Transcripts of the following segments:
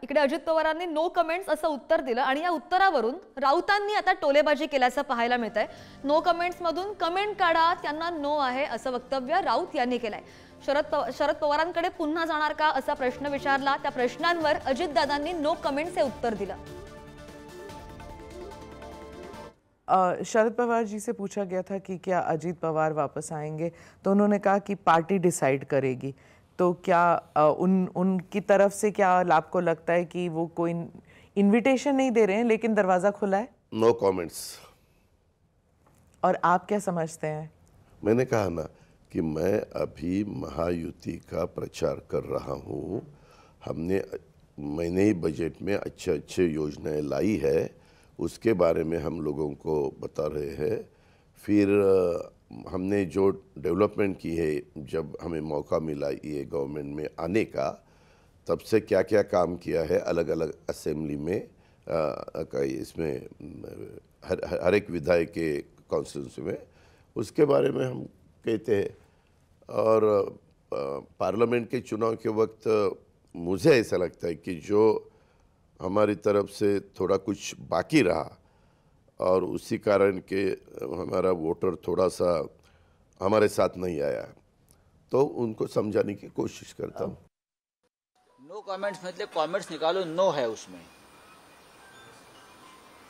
इकडे अजित पवारांनी no comments असं उत्तर दिलं आणि या उत्तरावरून राऊतांनी आता टोलेबाजी केल्याचं पाहायला मिळतंय। नो कमेंट्स मधून कमेंट काढा, त्यांना नो आहे असं वक्तव्य राऊत यांनी केलंय। शरद पवारांकडे पुन्हा जाणार का असा प्रश्न विचारला, त्या प्रश्नांवर अजितदादांनी नो कमेंट्स हे उत्तर दिलं। शरद पवार जी से पूछा गया था कि क्या अजीत पवार वापस आएंगे, तो उन्होंने कहा कि पार्टी डिसाइड करेगी। तो क्या उनकी तरफ से क्या आपको लगता है कि वो कोई इनविटेशन नहीं दे रहे हैं लेकिन दरवाजा खुला है? No comments. और आप क्या समझते हैं? मैंने कहा ना कि मैं अभी महायुति का प्रचार कर रहा हूँ। मैंने ही बजट में अच्छे योजनाएं लाई है, उसके बारे में हम लोगों को बता रहे हैं। फिर हमने जो डेवलपमेंट की है, जब हमें मौका मिला ये गवर्नमेंट में आने का, तब से क्या क्या काम किया है अलग अलग असेंबली में इसमें हर एक विधायक के कॉन्स्टिट्यूंसी में, उसके बारे में हम कहते हैं। और पार्लियामेंट के चुनाव के वक्त मुझे ऐसा लगता है कि जो हमारी तरफ से थोड़ा कुछ बाकी रहा और उसी कारण के हमारा वोटर थोड़ा सा हमारे साथ नहीं आया, तो उनको समझाने की कोशिश करता हूँ। नो कमेंट्स मतलब कमेंट्स निकालो, नो है उसमें।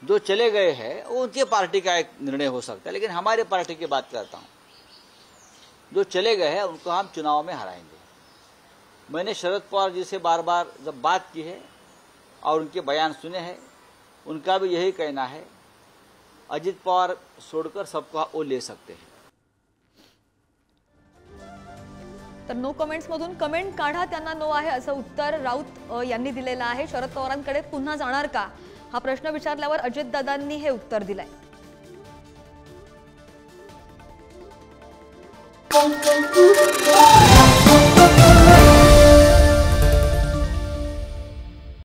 जो चले गए हैं वो उनके पार्टी का एक निर्णय हो सकता है, लेकिन हमारे पार्टी की बात करता हूँ। जो चले गए हैं उनको हम चुनाव में हराएंगे। मैंने शरद पवार जी से बार बार जब बात की है और उनके बयान सुने हैं, उनका भी यही कहना है अजित पवार छोड़कर सबको वो ले सकते हैं। तर नो कमेंट्स मधून कमेंट काढा, त्यांना नो आहे असं उत्तर राऊत यांनी दिलेलं आहे। शरद पवारांकडे पुन्हा जाणार का हा प्रश्न विचारल्यावर अजितदादांनी हे उत्तर दिलंय।